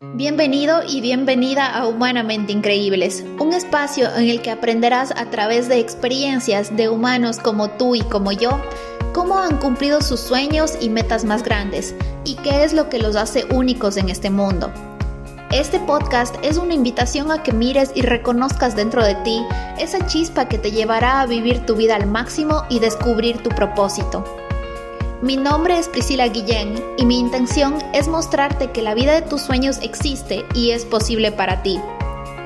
Bienvenido y bienvenida a Humanamente Increíbles, un espacio en el que aprenderás a través de experiencias de humanos como tú y como yo, cómo han cumplido sus sueños y metas más grandes y qué es lo que los hace únicos en este mundo. Este podcast es una invitación a que mires y reconozcas dentro de ti esa chispa que te llevará a vivir tu vida al máximo y descubrir tu propósito. Mi nombre es Priscila Guillén y mi intención es mostrarte que la vida de tus sueños existe y es posible para ti,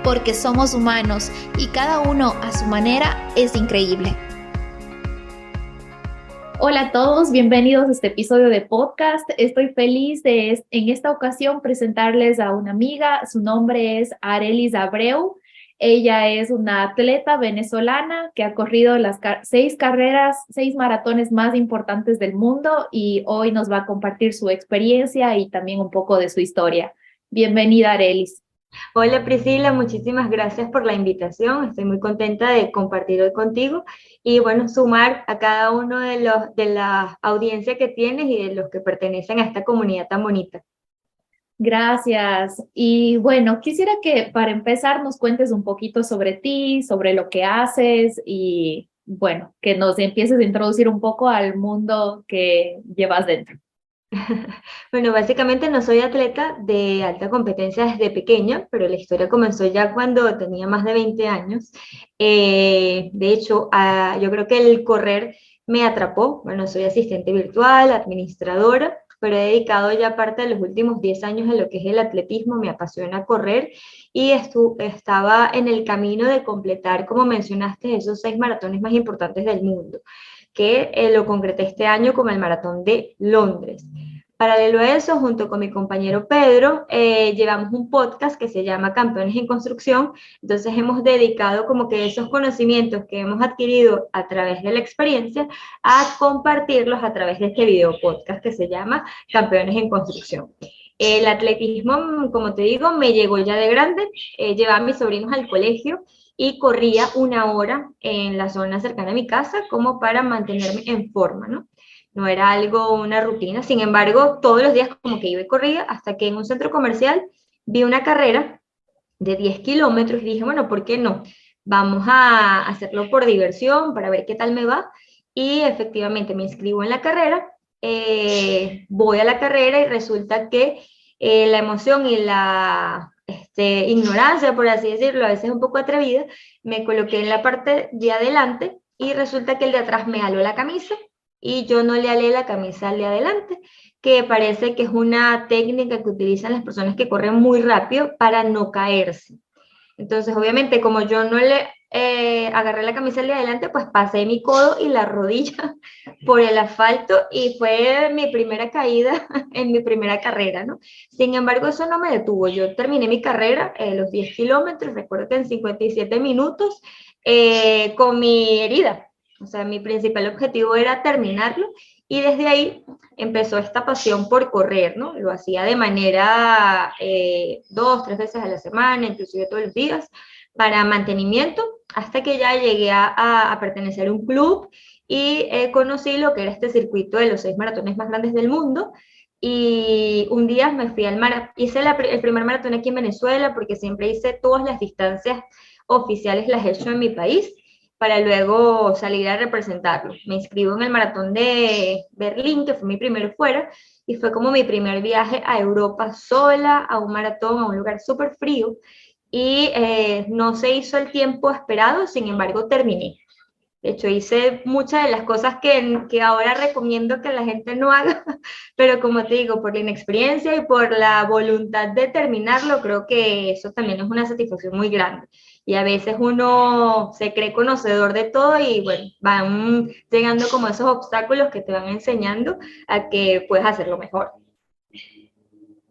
porque somos humanos y cada uno a su manera es increíble. Hola a todos, bienvenidos a este episodio de podcast. Estoy feliz de en esta ocasión presentarles a una amiga. Su nombre es Arelis Abreu. Ella es una atleta venezolana que ha corrido las 6 maratones más importantes del mundo y hoy nos va a compartir su experiencia y también un poco de su historia. Bienvenida, Arelis. Hola Priscila, muchísimas gracias por la invitación. Estoy muy contenta de compartir hoy contigo y bueno, sumar a cada uno de la audiencia que tienes y de los que pertenecen a esta comunidad tan bonita. Gracias. Y bueno, quisiera que para empezar nos cuentes un poquito sobre ti, sobre lo que haces y bueno, que nos empieces a introducir un poco al mundo que llevas dentro. Bueno, básicamente no soy atleta de alta competencia desde pequeña, pero la historia comenzó ya cuando tenía más de 20 años. De hecho, yo creo que el correr me atrapó. Bueno, soy asistente virtual, administradora, pero he dedicado ya parte de los últimos 10 años a lo que es el atletismo. Me apasiona correr y estaba en el camino de completar, como mencionaste, esos 6 maratones más importantes del mundo, que lo concreté este año con el Maratón de Londres. Paralelo a eso, junto con mi compañero Pedro, llevamos un podcast que se llama Campeones en Construcción. Entonces hemos dedicado como que esos conocimientos que hemos adquirido a través de la experiencia a compartirlos a través de este video podcast que se llama Campeones en Construcción. El atletismo, como te digo, me llegó ya de grande. Llevaba a mis sobrinos al colegio y corría 1 hora en la zona cercana a mi casa como para mantenerme en forma, ¿no? No era algo, una rutina. Sin embargo, todos los días como que iba y corría hasta que en un centro comercial vi una carrera de 10 kilómetros y dije, bueno, ¿por qué no? Vamos a hacerlo por diversión, para ver qué tal me va. Y efectivamente me inscribo en la carrera, voy a la carrera y resulta que la emoción y la ignorancia, por así decirlo, a veces un poco atrevida, me coloqué en la parte de adelante y resulta que el de atrás me aló la camisa y yo no le alé la camisa al de adelante, que parece que es una técnica que utilizan las personas que corren muy rápido para no caerse. Entonces, obviamente, como yo no le agarré la camisa al de adelante, pues pasé mi codo y la rodilla por el asfalto y fue mi primera caída en mi primera carrera, ¿no? Sin embargo, eso no me detuvo. Yo terminé mi carrera, los 10 kilómetros, recuerdo que en 57 minutos, con mi herida. O sea, mi principal objetivo era terminarlo y desde ahí empezó esta pasión por correr, ¿no? Lo hacía de manera 2, 3 veces a la semana, inclusive todos los días, para mantenimiento, hasta que ya llegué a pertenecer a un club y conocí lo que era este circuito de los 6 maratones más grandes del mundo. Y un día me fui al maratón, hice el primer maratón aquí en Venezuela, porque siempre hice todas las distancias oficiales, las he hecho en mi país, para luego salir a representarlo. Me inscribo en el maratón de Berlín, que fue mi primero fuera, y fue como mi primer viaje a Europa sola, a un maratón, a un lugar súper frío, y no se hizo el tiempo esperado, sin embargo terminé. De hecho, hice muchas de las cosas que ahora recomiendo que la gente no haga, pero como te digo, por la inexperiencia y por la voluntad de terminarlo, creo que eso también es una satisfacción muy grande. Y a veces uno se cree conocedor de todo y bueno, van llegando como esos obstáculos que te van enseñando a que puedes hacerlo mejor.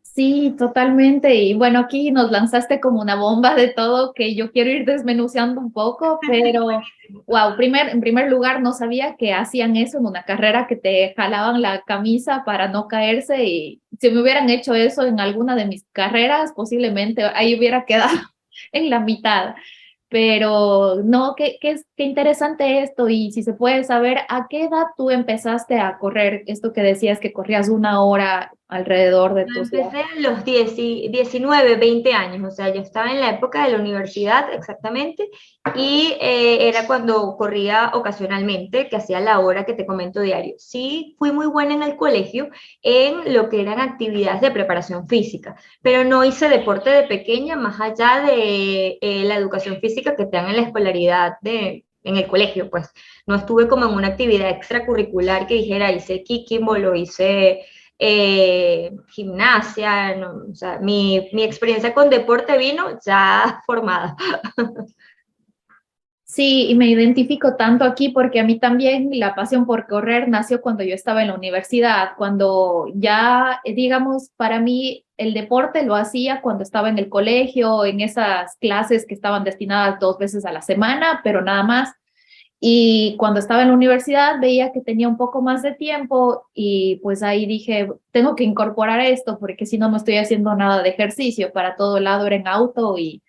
Sí, totalmente. Y bueno, aquí nos lanzaste como una bomba de todo que yo quiero ir desmenuzando un poco, pero wow, en primer lugar no sabía que hacían eso en una carrera, que te jalaban la camisa para no caerse y si me hubieran hecho eso en alguna de mis carreras, posiblemente ahí hubiera quedado en la mitad. Pero no, qué interesante esto y si se puede saber, ¿a qué edad tú empezaste a correr? Esto que decías que corrías 1 hora, alrededor de Yo tus edad. empecé a los 19, 20 años, o sea, yo estaba en la época de la universidad exactamente, y era cuando corría ocasionalmente, que hacía la hora que te comento diario. Sí, fui muy buena en el colegio en lo que eran actividades de preparación física, pero no hice deporte de pequeña, más allá de la educación física que te dan en la escolaridad en el colegio, pues no estuve como en una actividad extracurricular que dijera, hice kicking, lo hice gimnasia, no, o sea, mi experiencia con deporte vino ya formada. Sí, y me identifico tanto aquí porque a mí también la pasión por correr nació cuando yo estaba en la universidad, cuando ya, digamos, para mí el deporte lo hacía cuando estaba en el colegio, en esas clases que estaban destinadas 2 veces a la semana, pero nada más. Y cuando estaba en la universidad veía que tenía un poco más de tiempo y pues ahí dije, tengo que incorporar esto porque si no, no estoy haciendo nada de ejercicio. Para todo lado era en auto y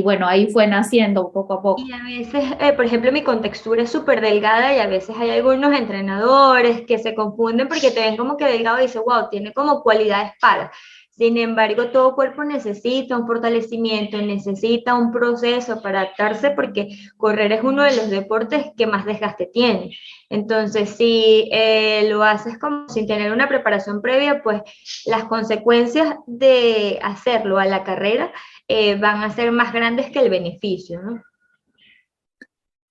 bueno, ahí fue naciendo poco a Y poco. a veces, por ejemplo, mi contextura es súper delgada y a veces hay algunos entrenadores que se confunden porque te ven como que delgado y dicen, wow, tiene como cualidades para. Sin embargo, todo cuerpo necesita un fortalecimiento, necesita un proceso para adaptarse porque correr es uno de los deportes que más desgaste tiene. Entonces, si lo haces como sin tener una preparación previa, pues las consecuencias de hacerlo a la carrera van a ser más grandes que el beneficio, ¿no?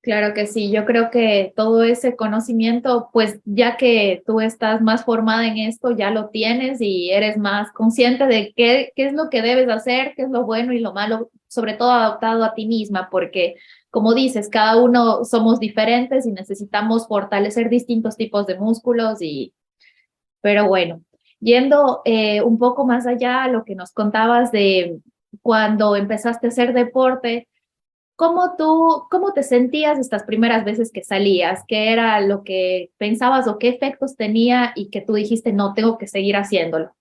Claro que sí, yo creo que todo ese conocimiento, pues ya que tú estás más formada en esto, ya lo tienes y eres más consciente de qué es lo que debes hacer, qué es lo bueno y lo malo, sobre todo adaptado a ti misma, porque como dices, cada uno somos diferentes y necesitamos fortalecer distintos tipos de músculos pero bueno, yendo un poco más allá a lo que nos contabas de cuando empezaste a hacer deporte. ¿Cómo te sentías estas primeras veces que salías? ¿Qué era lo que pensabas o qué efectos tenía y que tú dijiste, no, tengo que seguir haciéndolo?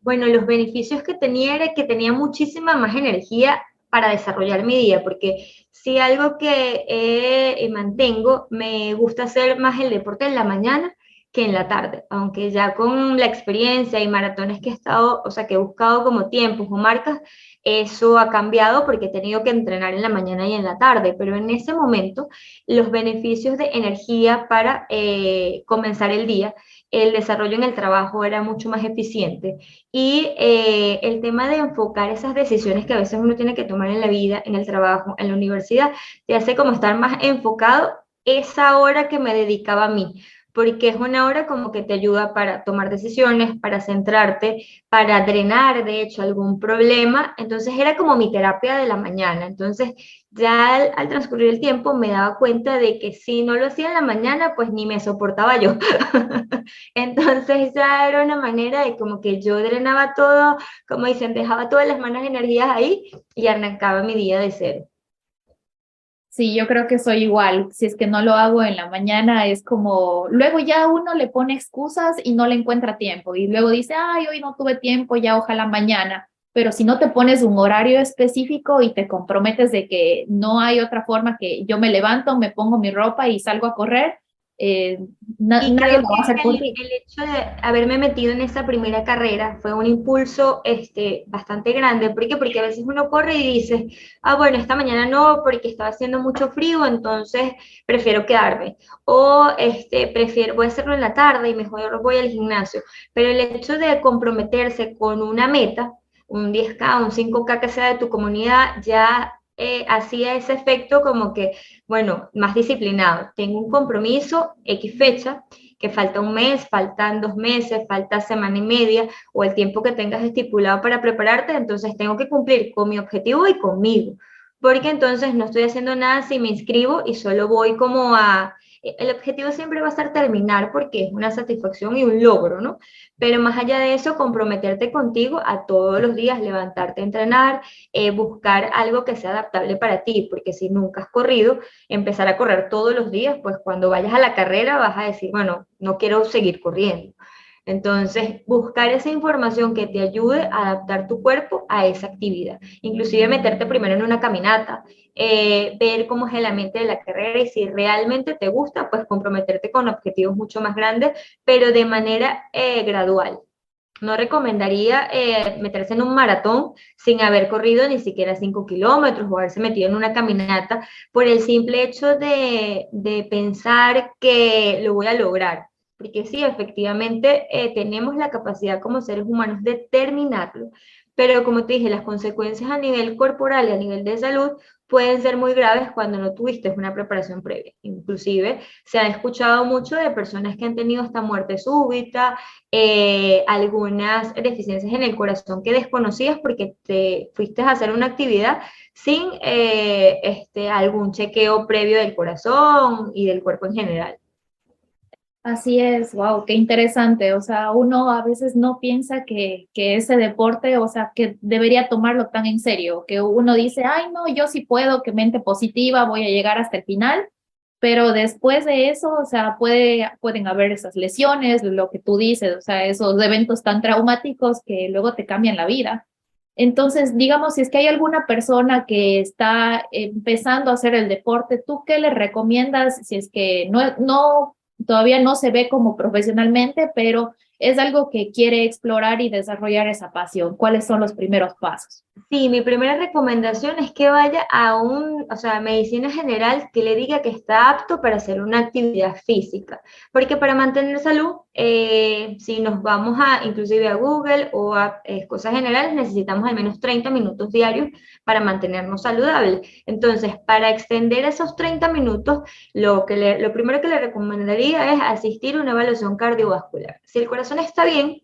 Bueno, los beneficios que tenía era que tenía muchísima más energía para desarrollar mi día, porque si algo que mantengo, me gusta hacer más el deporte en la mañana que en la tarde, aunque ya con la experiencia y maratones que he estado, o sea, que he buscado como tiempos o marcas, eso ha cambiado porque he tenido que entrenar en la mañana y en la tarde, pero en ese momento los beneficios de energía para comenzar el día, el desarrollo en el trabajo era mucho más eficiente y el tema de enfocar esas decisiones que a veces uno tiene que tomar en la vida, en el trabajo, en la universidad, te hace como estar más enfocado esa hora que me dedicaba a mí, porque es una hora como que te ayuda para tomar decisiones, para centrarte, para drenar, de hecho, algún problema. Entonces era como mi terapia de la mañana. Entonces ya al transcurrir el tiempo me daba cuenta de que si no lo hacía en la mañana, pues ni me soportaba yo. Entonces ya era una manera de como que yo drenaba todo, como dicen, dejaba todas las malas energías ahí y arrancaba mi día de cero. Sí, yo creo que soy igual. Si es que no lo hago en la mañana, es como, luego ya uno le pone excusas y no le encuentra tiempo. Y luego dice, ay, hoy no tuve tiempo, ya ojalá mañana. Pero si no te pones un horario específico y te comprometes de que no hay otra forma que yo me levanto, me pongo mi ropa y salgo a correr, eh, Y nadie creo lo va a hacer que por ti. el hecho de haberme metido en esa primera carrera fue un impulso bastante grande. ¿Por qué? Porque a veces uno corre y dice, ah, bueno, esta mañana no, porque estaba haciendo mucho frío, entonces prefiero quedarme. O prefiero, voy a hacerlo en la tarde y mejor voy al gimnasio. Pero el hecho de comprometerse con una meta, un 10K, un 5K que sea de tu comunidad, ya hacía ese efecto como que bueno, más disciplinado. Tengo un compromiso, X fecha, que falta un mes, faltan 2 meses, falta semana y media o el tiempo que tengas estipulado para prepararte, entonces tengo que cumplir con mi objetivo y conmigo. Porque entonces no estoy haciendo nada si me inscribo y solo voy como a... El objetivo siempre va a ser terminar porque es una satisfacción y un logro, ¿no? Pero más allá de eso, comprometerte contigo a todos los días, levantarte a entrenar, buscar algo que sea adaptable para ti, porque si nunca has corrido, empezar a correr todos los días, pues cuando vayas a la carrera vas a decir, bueno, no quiero seguir corriendo. Entonces, buscar esa información que te ayude a adaptar tu cuerpo a esa actividad. Inclusive meterte primero en una caminata, ver cómo es el ambiente de la carrera y si realmente te gusta, pues comprometerte con objetivos mucho más grandes, pero de manera gradual. No recomendaría meterse en un maratón sin haber corrido ni siquiera 5 kilómetros o haberse metido en una caminata por el simple hecho de pensar que lo voy a lograr. Porque sí, efectivamente tenemos la capacidad como seres humanos de terminarlo, pero como te dije, las consecuencias a nivel corporal y a nivel de salud pueden ser muy graves cuando no tuviste una preparación previa. Inclusive se ha escuchado mucho de personas que han tenido esta muerte súbita, algunas deficiencias en el corazón que desconocías porque te fuiste a hacer una actividad sin algún chequeo previo del corazón y del cuerpo en general. Así es, wow, qué interesante. O sea, uno a veces no piensa que ese deporte, o sea, que debería tomarlo tan en serio, que uno dice, ay, no, yo sí puedo, que mente positiva, voy a llegar hasta el final, pero después de eso, o sea, pueden haber esas lesiones, lo que tú dices, o sea, esos eventos tan traumáticos que luego te cambian la vida. Entonces, digamos, si es que hay alguna persona que está empezando a hacer el deporte, ¿tú qué le recomiendas si es que todavía no se ve como profesionalmente, pero es algo que quiere explorar y desarrollar esa pasión? ¿Cuáles son los primeros pasos? Sí, mi primera recomendación es que vaya a o sea, medicina general que le diga que está apto para hacer una actividad física, porque para mantener salud, si nos vamos inclusive a Google o a cosas generales, necesitamos al menos 30 minutos diarios para mantenernos saludables. Entonces, para extender esos 30 minutos, lo primero que le recomendaría es asistir a una evaluación cardiovascular. Si el corazón está bien,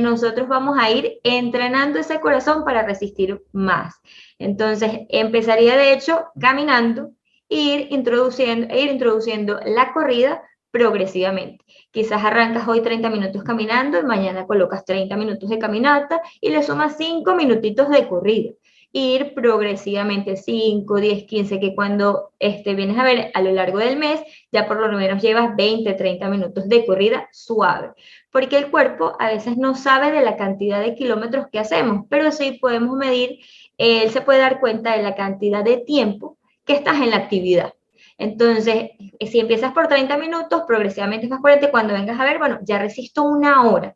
nosotros vamos a ir entrenando ese corazón para resistir más. Entonces, empezaría de hecho caminando e ir introduciendo la corrida progresivamente. Quizás arrancas hoy 30 minutos caminando y mañana colocas 30 minutos de caminata y le sumas 5 minutitos de corrida. Ir progresivamente 5, 10, 15, que cuando vienes a ver a lo largo del mes, ya por lo menos llevas 20, 30 minutos de corrida suave, porque el cuerpo a veces no sabe de la cantidad de kilómetros que hacemos, pero sí podemos medir, él se puede dar cuenta de la cantidad de tiempo que estás en la actividad. Entonces, si empiezas por 30 minutos, progresivamente vas 40, y cuando vengas a ver, bueno, ya resisto una hora.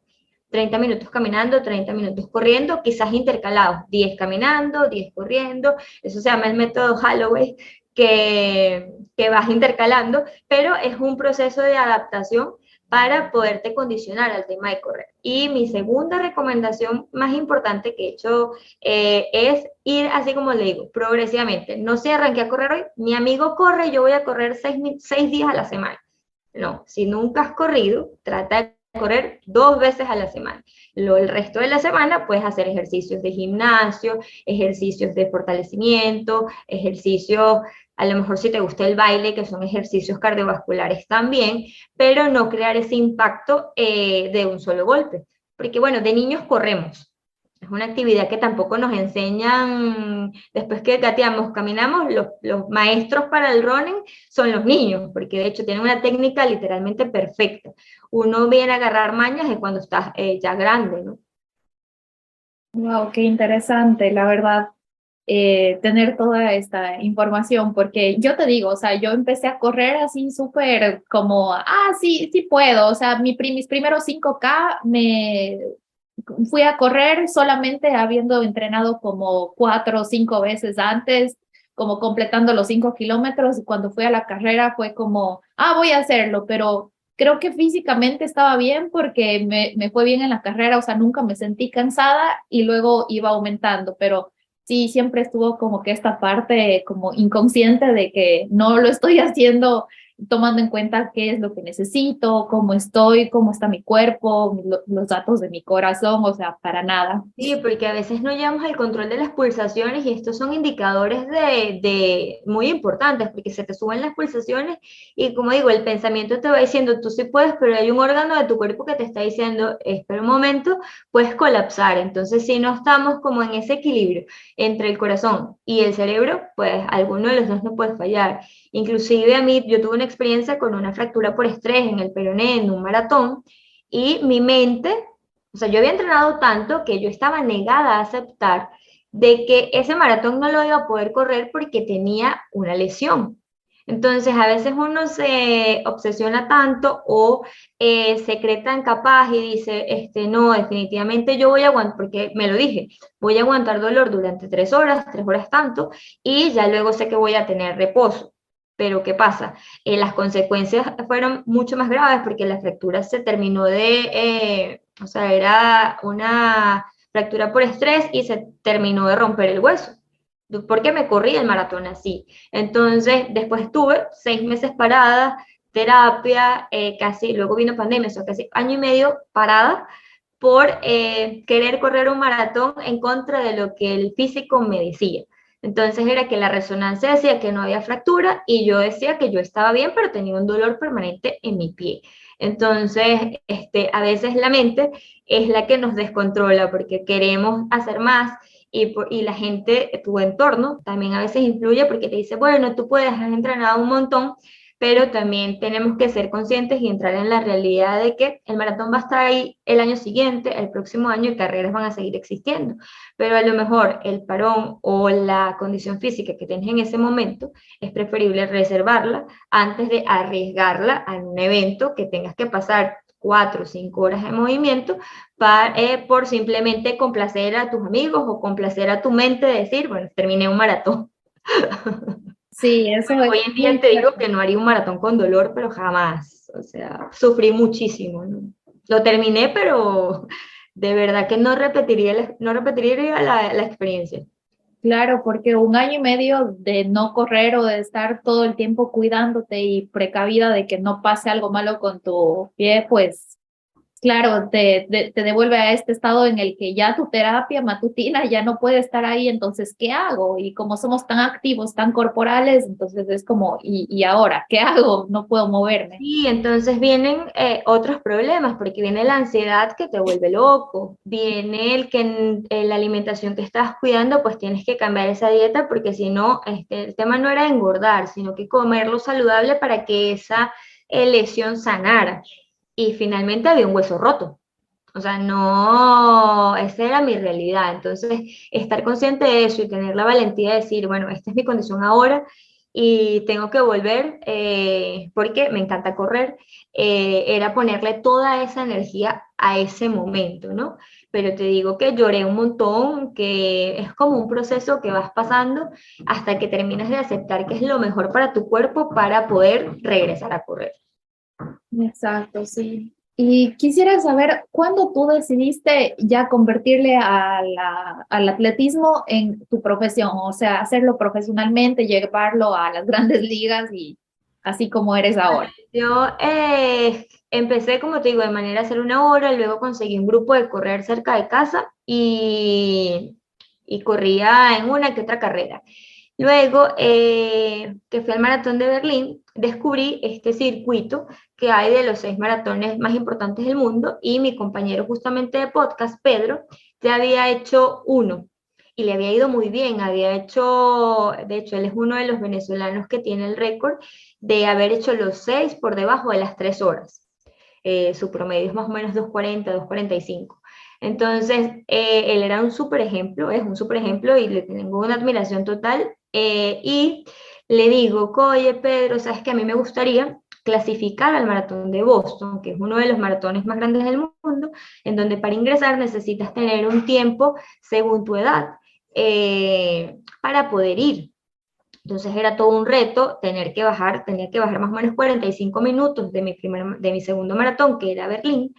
30 minutos caminando, 30 minutos corriendo, quizás intercalados, 10 caminando, 10 corriendo, eso se llama el método Holloway, que vas intercalando, pero es un proceso de adaptación para poderte condicionar al tema de correr. Y mi segunda recomendación más importante que he hecho es ir, así como le digo, progresivamente. No se arranque a correr hoy, mi amigo corre, yo voy a correr 6 días a la semana. No, si nunca has corrido, trata de correr 2 veces a la semana. El resto de la semana puedes hacer ejercicios de gimnasio, ejercicios de fortalecimiento, ejercicios, a lo mejor si te gusta el baile, que son ejercicios cardiovasculares también, pero no crear ese impacto de un solo golpe. Porque bueno, de niños corremos. Es una actividad que tampoco nos enseñan, después que gateamos, caminamos, los maestros para el running son los niños, porque de hecho tienen una técnica literalmente perfecta. Uno viene a agarrar mañas de cuando estás ya grande, ¿no? Wow, qué interesante, la verdad, tener toda esta información, porque yo te digo, o sea, yo empecé a correr así súper como, sí, sí puedo, o sea, mis primeros 5K me fui a correr solamente habiendo entrenado como 4 o 5 veces antes, como completando los 5 kilómetros, y cuando fui a la carrera fue como, voy a hacerlo, pero creo que físicamente estaba bien porque me fue bien en la carrera, o sea, nunca me sentí cansada y luego iba aumentando, pero sí, siempre estuvo como que esta parte como inconsciente de que no lo estoy haciendo tomando en cuenta qué es lo que necesito, cómo estoy, cómo está mi cuerpo, los datos de mi corazón, o sea, para nada. Sí, porque a veces no llevamos el control de las pulsaciones y estos son indicadores muy importantes porque se te suben las pulsaciones y como digo, el pensamiento te va diciendo tú sí puedes, pero hay un órgano de tu cuerpo que te está diciendo espera un momento, puedes colapsar. Entonces, si no estamos como en ese equilibrio entre el corazón y el cerebro, pues alguno de los dos no puede fallar. Inclusive a mí, yo tuve una experiencia con una fractura por estrés en el peroné en un maratón y mi mente, o sea, yo había entrenado tanto que yo estaba negada a aceptar de que ese maratón no lo iba a poder correr porque tenía una lesión. Entonces, a veces uno se obsesiona tanto o se cree tan capaz y dice, no, definitivamente yo voy a aguantar, porque me lo dije, voy a aguantar dolor durante 3 horas, 3 horas tanto, y ya luego sé que voy a tener reposo. Pero ¿qué pasa? Las consecuencias fueron mucho más graves porque la fractura se terminó o sea, era una fractura por estrés y se terminó de romper el hueso. Porque me corrí el maratón así. Entonces, después estuve 6 meses parada, terapia, casi, luego vino pandemia, o sea, casi año y medio parada por querer correr un maratón en contra de lo que el físico me decía. Entonces era que la resonancia decía que no había fractura y yo decía que yo estaba bien, pero tenía un dolor permanente en mi pie. Entonces, a veces la mente es la que nos descontrola porque queremos hacer más y la gente, tu entorno, también a veces influye porque te dice, bueno, tú puedes, has entrenado un montón, pero también tenemos que ser conscientes y entrar en la realidad de que el maratón va a estar ahí el año siguiente, el próximo año, y carreras van a seguir existiendo. Pero a lo mejor el parón o la condición física que tienes en ese momento es preferible reservarla antes de arriesgarla a un evento que tengas que pasar 4 o 5 horas de movimiento por simplemente complacer a tus amigos o complacer a tu mente, de decir, bueno, terminé un maratón. Sí, eso es Hoy en día muy te digo cierto. que no haría un maratón con dolor, pero jamás. O sea, sufrí muchísimo, ¿no? Lo terminé, pero de verdad que no repetiría la experiencia. Claro, porque un año y medio de no correr o de estar todo el tiempo cuidándote y precavida de que no pase algo malo con tu pie, pues claro, te devuelve a este estado en el que ya tu terapia matutina ya no puede estar ahí, entonces, ¿qué hago? Y como somos tan activos, tan corporales, entonces es como, ¿y ahora qué hago? No puedo moverme. Y entonces vienen otros problemas, porque viene la ansiedad que te vuelve loco, viene el que en la alimentación que estás cuidando, pues tienes que cambiar esa dieta, porque si no, el tema no era engordar, sino que comer lo saludable para que esa lesión sanara. Y finalmente había un hueso roto. O sea, no, esa era mi realidad. Entonces, estar consciente de eso y tener la valentía de decir, bueno, esta es mi condición ahora y tengo que volver porque me encanta correr, era ponerle toda esa energía a ese momento, ¿no? Pero te digo que lloré un montón, que es como un proceso que vas pasando hasta que terminas de aceptar que es lo mejor para tu cuerpo para poder regresar a correr. Exacto, sí. Y quisiera saber cuándo tú decidiste ya convertirle al atletismo en tu profesión, o sea, hacerlo profesionalmente, llevarlo a las grandes ligas y así como eres ahora. Yo empecé, como te digo, de manera a hacer una hora, luego conseguí un grupo de correr cerca de casa y corría en una que otra carrera. Luego, que fui al maratón de Berlín, descubrí este circuito que hay de los 6 maratones más importantes del mundo y mi compañero justamente de podcast, Pedro, ya había hecho uno y le había ido muy bien. Había hecho, de hecho, él es uno de los venezolanos que tiene el récord de haber hecho los 6 por debajo de las 3 horas. Su promedio es más o menos 2:40, 2:45. Entonces, él era un súper ejemplo, es un súper ejemplo y le tengo una admiración total. Y le digo, oye Pedro, sabes que a mí me gustaría clasificar al maratón de Boston, que es uno de los maratones más grandes del mundo, en donde para ingresar necesitas tener un tiempo según tu edad para poder ir. Entonces era todo un reto tenía que bajar más o menos 45 minutos de mi segundo maratón, que era Berlín,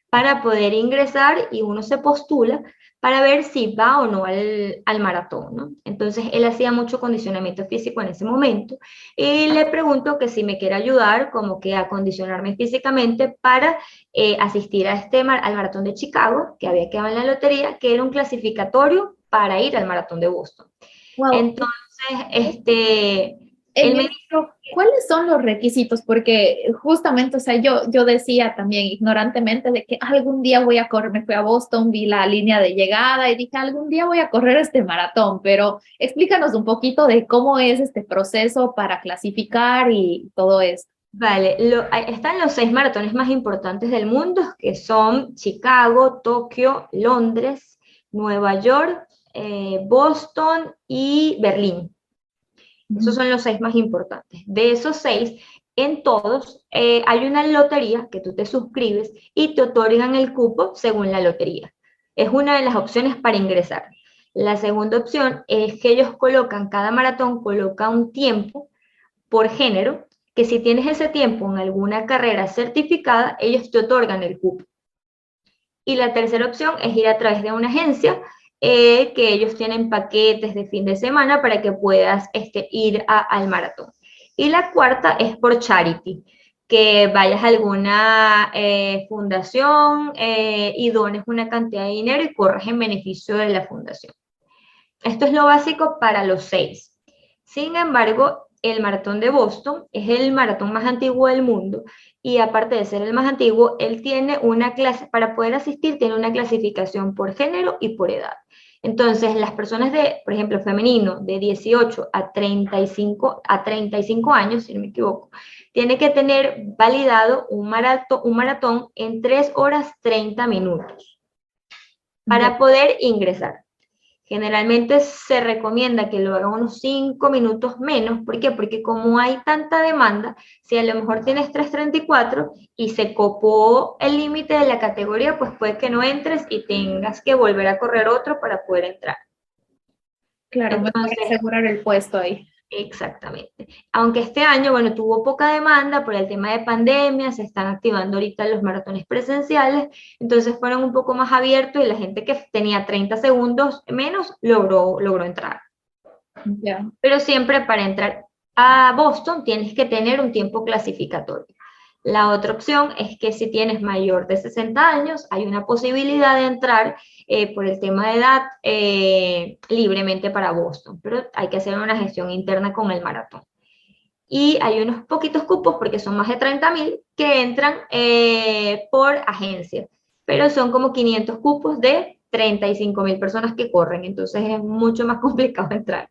para poder ingresar y uno se postula para ver si va o no al maratón, ¿no? Entonces él hacía mucho condicionamiento físico en ese momento y le pregunto que si me quiere ayudar como que a condicionarme físicamente para asistir al maratón de Chicago, que había quedado en la lotería, que era un clasificatorio para ir al maratón de Boston. Wow. Entonces, él En me esto, ¿cuáles son los requisitos? Porque justamente, o sea, yo decía también ignorantemente de que algún día voy a correr, me fui a Boston, vi la línea de llegada y dije, algún día voy a correr este maratón, pero explícanos un poquito de cómo es este proceso para clasificar y todo esto. vale, están los 6 maratones más importantes del mundo, que son Chicago, Tokio, Londres, Nueva York, Boston y Berlín. Esos son los 6 más importantes. De esos 6, en todos hay una lotería que tú te suscribes y te otorgan el cupo según la lotería. Es una de las opciones para ingresar. La segunda opción es que ellos colocan, cada maratón coloca un tiempo por género, que si tienes ese tiempo en alguna carrera certificada, ellos te otorgan el cupo. Y la tercera opción es ir a través de una agencia que ellos tienen paquetes de fin de semana para que puedas ir al maratón. Y la cuarta es por charity, que vayas a alguna fundación y dones una cantidad de dinero y corras en beneficio de la fundación. Esto es lo básico para los 6. Sin embargo, el maratón de Boston es el maratón más antiguo del mundo y aparte de ser el más antiguo, él tiene una clase, para poder asistir, tiene una clasificación por género y por edad. Entonces, las personas de, por ejemplo, femenino, de 18 a 35 años, si no me equivoco, tiene que tener validado un maratón en 3 horas 30 minutos para poder ingresar. Generalmente se recomienda que lo hagan unos 5 minutos menos. ¿Por qué? Porque como hay tanta demanda, si a lo mejor tienes 3:34 y se copó el límite de la categoría, pues puede que no entres y tengas que volver a correr otro para poder entrar. Claro, mejor Entonces, asegurar el puesto ahí. exactamente. Aunque este año, bueno, tuvo poca demanda por el tema de pandemia, se están activando ahorita los maratones presenciales, entonces fueron un poco más abiertos y la gente que tenía 30 segundos menos logró entrar. Ya. Pero siempre para entrar a Boston tienes que tener un tiempo clasificatorio. La otra opción es que si tienes mayor de 60 años, hay una posibilidad de entrar por el tema de edad libremente para Boston, pero hay que hacer una gestión interna con el maratón. Y hay unos poquitos cupos, porque son más de 30.000, que entran por agencia, pero son como 500 cupos de 35.000 personas que corren, entonces es mucho más complicado entrar.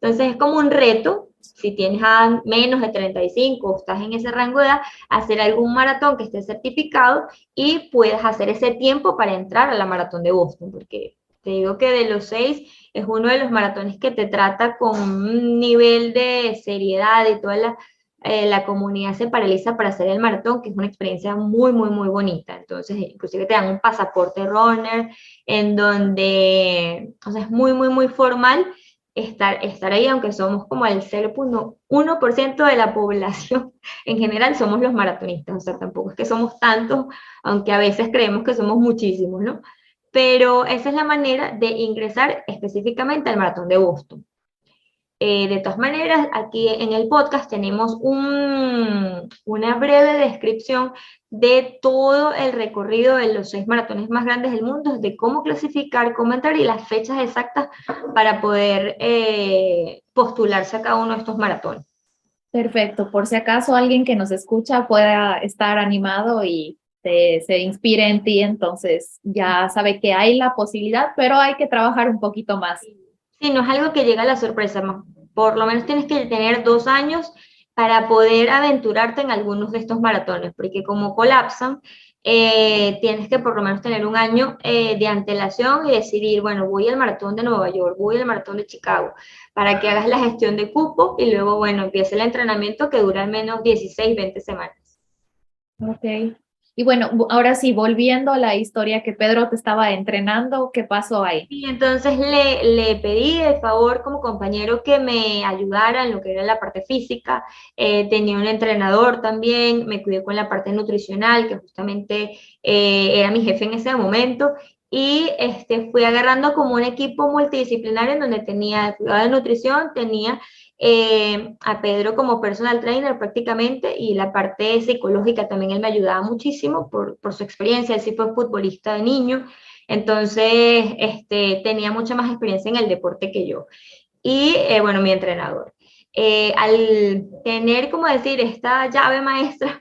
Entonces es como un reto, si tienes a menos de 35 o estás en ese rango de edad, hacer algún maratón que esté certificado y puedas hacer ese tiempo para entrar a la maratón de Boston, porque te digo que de los 6 es uno de los maratones que te trata con un nivel de seriedad y toda la comunidad se paraliza para hacer el maratón, que es una experiencia muy, muy, muy bonita. Entonces, inclusive te dan un pasaporte runner en donde, o sea, es muy, muy, muy formal estar ahí, aunque somos como el 0,1% de la población. En general somos los maratonistas, o sea, tampoco es que somos tantos, aunque a veces creemos que somos muchísimos, ¿no? Pero esa es la manera de ingresar específicamente al maratón de Boston. De todas maneras, aquí en el podcast tenemos una breve descripción de todo el recorrido de los 6 maratones más grandes del mundo, de cómo clasificar, cómo entrar y las fechas exactas para poder postularse a cada uno de estos maratones. Perfecto. Por si acaso alguien que nos escucha pueda estar animado y se inspire en ti, entonces ya sabe que hay la posibilidad, pero hay que trabajar un poquito más. Sí, no es algo que llega a la sorpresa, por lo menos tienes que tener 2 años para poder aventurarte en algunos de estos maratones, porque como colapsan, tienes que por lo menos tener un año de antelación y decidir, bueno, voy al maratón de Nueva York, voy al maratón de Chicago, para que hagas la gestión de cupo y luego, bueno, empiece el entrenamiento que dura al menos 16, 20 semanas. Ok. Y bueno, ahora sí, volviendo a la historia que Pedro te estaba entrenando, ¿qué pasó ahí? Y entonces le pedí el favor como compañero que me ayudara en lo que era la parte física. Tenía un entrenador también, me cuidé con la parte nutricional, que justamente era mi jefe en ese momento. Y fui agarrando como un equipo multidisciplinario en donde tenía el cuidado de nutrición, tenía a Pedro como personal trainer prácticamente y la parte psicológica también él me ayudaba muchísimo por su experiencia, él sí fue futbolista de niño. Entonces, tenía mucha más experiencia en el deporte que yo. Y, bueno, mi entrenador. Al tener, como decir, esta llave maestra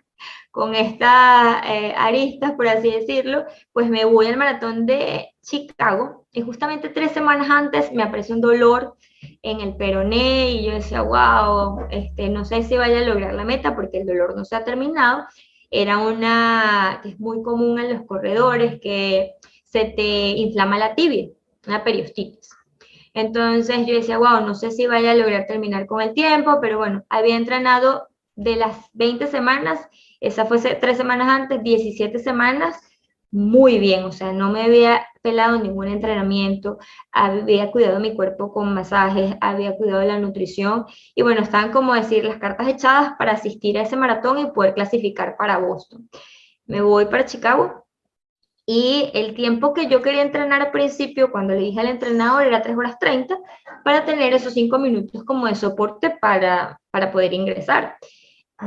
con estas aristas, por así decirlo, pues me voy al maratón de Chicago y justamente 3 semanas antes me apareció un dolor en el peroné y yo decía, wow, no sé si vaya a lograr la meta porque el dolor no se ha terminado. Era una que es muy común en los corredores, que se te inflama la tibia, una periostitis. Entonces yo decía, wow, no sé si vaya a lograr terminar con el tiempo, pero bueno, había entrenado de las 20 semanas, esa fue 3 semanas antes, 17 semanas, muy bien, o sea, no me había pelado ningún entrenamiento, había cuidado mi cuerpo con masajes, había cuidado la nutrición y bueno, estaban como decir las cartas echadas para asistir a ese maratón y poder clasificar para Boston. Me voy para Chicago y el tiempo que yo quería entrenar al principio, cuando le dije al entrenador, era 3 horas 30 para tener esos 5 minutos como de soporte para poder ingresar.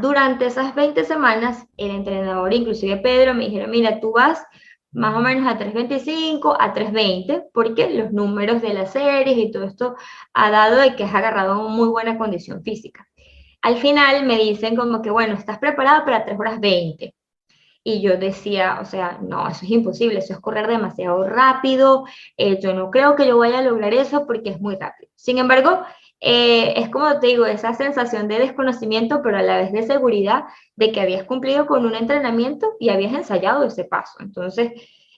Durante esas 20 semanas, el entrenador, inclusive Pedro, me dijeron, mira, tú vas más o menos a 3:25, a 3:20, porque los números de las series y todo esto ha dado de que has agarrado muy buena condición física. Al final me dicen como que, bueno, estás preparada para 3 horas 20. Y yo decía, o sea, no, eso es imposible, eso es correr demasiado rápido, yo no creo que yo vaya a lograr eso porque es muy rápido. Sin embargo, es como te digo, esa sensación de desconocimiento, pero a la vez de seguridad de que habías cumplido con un entrenamiento y habías ensayado ese paso. Entonces,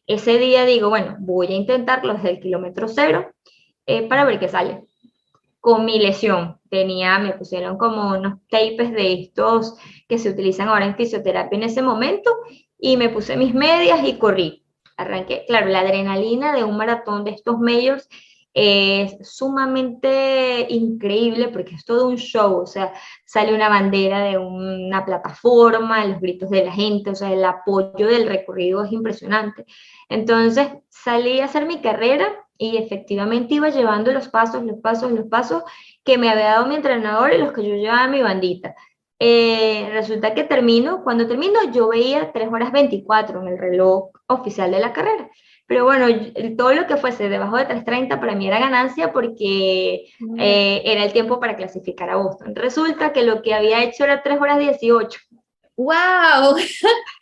ese día digo, bueno, voy a intentarlo desde el kilómetro cero para ver qué sale con mi lesión. Me pusieron como unos tapes de estos que se utilizan ahora en fisioterapia en ese momento y me puse mis medias y corrí. Arranqué, claro, la adrenalina de un maratón de estos medios es sumamente increíble porque es todo un show, o sea, sale una bandera de una plataforma, los gritos de la gente, o sea, el apoyo del recorrido es impresionante. Entonces salí a hacer mi carrera y efectivamente iba llevando los pasos que me había dado mi entrenador y los que yo llevaba en mi bandita. Resulta que cuando termino yo veía 3 horas 24 en el reloj oficial de la carrera. Pero bueno, todo lo que fuese debajo de 3:30 para mí era ganancia porque era el tiempo para clasificar a Boston. Resulta que lo que había hecho era 3 horas 18. ¡Wow!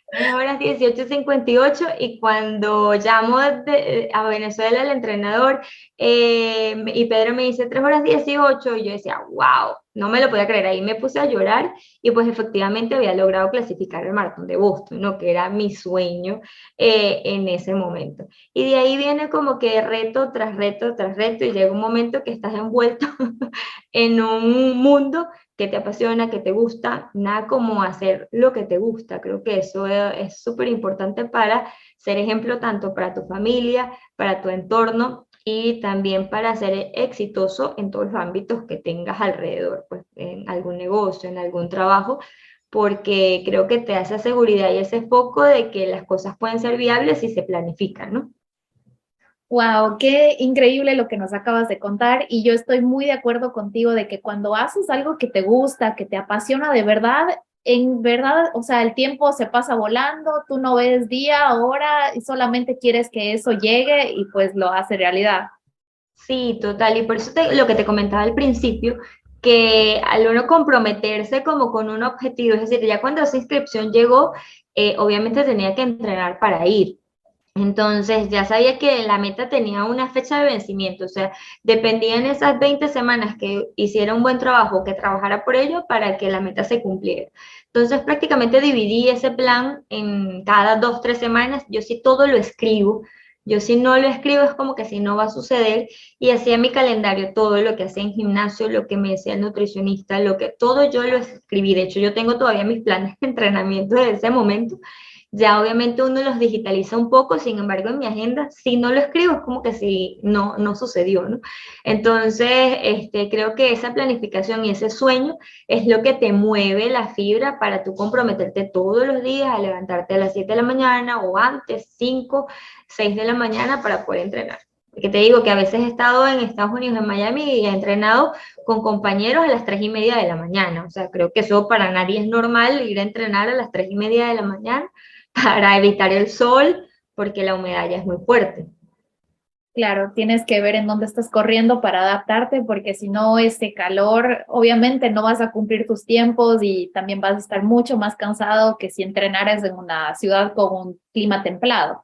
3 horas 18:58 y cuando llamo a Venezuela el entrenador y Pedro me dice 3 horas 18 y yo decía, wow, no me lo podía creer, ahí me puse a llorar y pues efectivamente había logrado clasificar el maratón de Boston, ¿no? Que era mi sueño en ese momento. Y de ahí viene como que reto tras reto tras reto y llega un momento que estás envuelto en un mundo que te apasiona, que te gusta, nada como hacer lo que te gusta. Creo que eso es súper importante para ser ejemplo tanto para tu familia, para tu entorno y también para ser exitoso en todos los ámbitos que tengas alrededor, pues en algún negocio, en algún trabajo, porque creo que te da esa seguridad y ese foco de que las cosas pueden ser viables si se planifican, ¿no? Wow, qué increíble lo que nos acabas de contar y yo estoy muy de acuerdo contigo de que cuando haces algo que te gusta, que te apasiona de verdad, en verdad, o sea, el tiempo se pasa volando, tú no ves día, hora y solamente quieres que eso llegue y pues lo hace realidad. Sí, total, y por eso lo que te comentaba al principio, que al uno comprometerse como con un objetivo, es decir, ya cuando esa inscripción llegó, obviamente tenía que entrenar para ir. Entonces ya sabía que la meta tenía una fecha de vencimiento, o sea, dependían esas 20 semanas que hiciera un buen trabajo, que trabajara por ello para que la meta se cumpliera. Entonces prácticamente dividí ese plan en cada 2, 3 semanas, yo sí todo lo escribo, yo si no lo escribo es como que si no va a suceder y hacía mi calendario, todo lo que hacía en gimnasio, lo que me decía el nutricionista, todo yo lo escribí, de hecho yo tengo todavía mis planes de entrenamiento de ese momento. Ya obviamente uno los digitaliza un poco, sin embargo en mi agenda, si no lo escribo es como que si no sucedió, ¿no? Entonces, creo que esa planificación y ese sueño es lo que te mueve la fibra para tú comprometerte todos los días a levantarte a las 7 de la mañana o antes, 5, 6 de la mañana para poder entrenar. Porque te digo que a veces he estado en Estados Unidos, en Miami, y he entrenado con compañeros a las 3:30 de la mañana. O sea, creo que eso para nadie es normal ir a entrenar a las 3:30 de la mañana para evitar el sol, porque la humedad ya es muy fuerte. Claro, tienes que ver en dónde estás corriendo para adaptarte, porque si no, ese calor, obviamente no vas a cumplir tus tiempos y también vas a estar mucho más cansado que si entrenaras en una ciudad con un clima templado.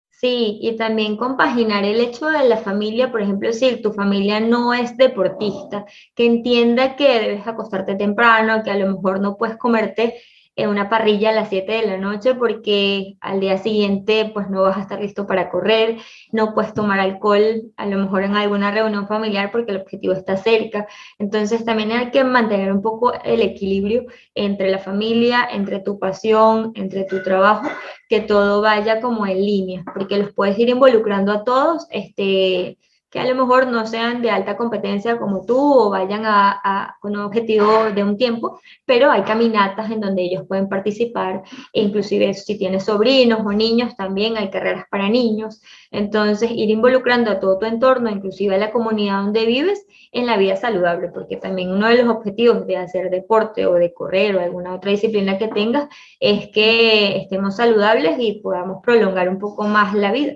Sí, y también compaginar el hecho de la familia, por ejemplo, si tu familia no es deportista, que entienda que debes acostarte temprano, que a lo mejor no puedes comerte en una parrilla a las 7 de la noche porque al día siguiente pues no vas a estar listo para correr, no puedes tomar alcohol a lo mejor en alguna reunión familiar porque el objetivo está cerca. Entonces también hay que mantener un poco el equilibrio entre la familia, entre tu pasión, entre tu trabajo, que todo vaya como en línea, porque los puedes ir involucrando a todos, que a lo mejor no sean de alta competencia como tú o vayan con un objetivo de un tiempo, pero hay caminatas en donde ellos pueden participar, e inclusive si tienes sobrinos o niños también hay carreras para niños, entonces ir involucrando a todo tu entorno, inclusive a la comunidad donde vives, en la vida saludable, porque también uno de los objetivos de hacer deporte o de correr o alguna otra disciplina que tengas es que estemos saludables y podamos prolongar un poco más la vida.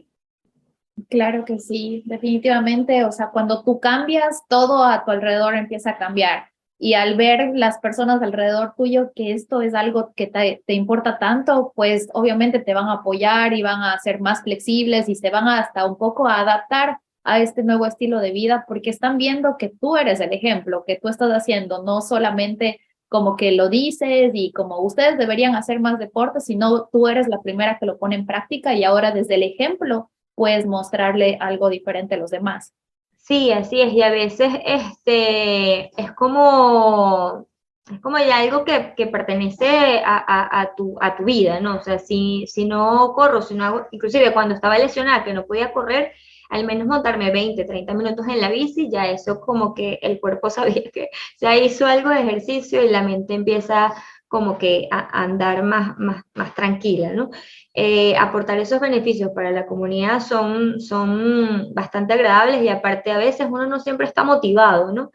Claro que sí, definitivamente. O sea, cuando tú cambias, todo a tu alrededor empieza a cambiar. Y al ver las personas alrededor tuyo que esto es algo que te importa tanto, pues obviamente te van a apoyar y van a ser más flexibles y se van hasta un poco a adaptar a este nuevo estilo de vida porque están viendo que tú eres el ejemplo, que tú estás haciendo, no solamente como que lo dices y como ustedes deberían hacer más deporte, sino tú eres la primera que lo pone en práctica y ahora desde el ejemplo puedes mostrarle algo diferente a los demás. Sí, así es, y a veces es como ya algo que pertenece a tu vida, ¿no? O sea, si no corro, si no hago, inclusive cuando estaba lesionada, que no podía correr, al menos montarme 20, 30 minutos en la bici, ya eso como que el cuerpo sabía que ya hizo algo de ejercicio y la mente empieza como que a andar más tranquila, ¿no? Aportar esos beneficios para la comunidad son bastante agradables y aparte a veces uno no siempre está motivado, ¿no?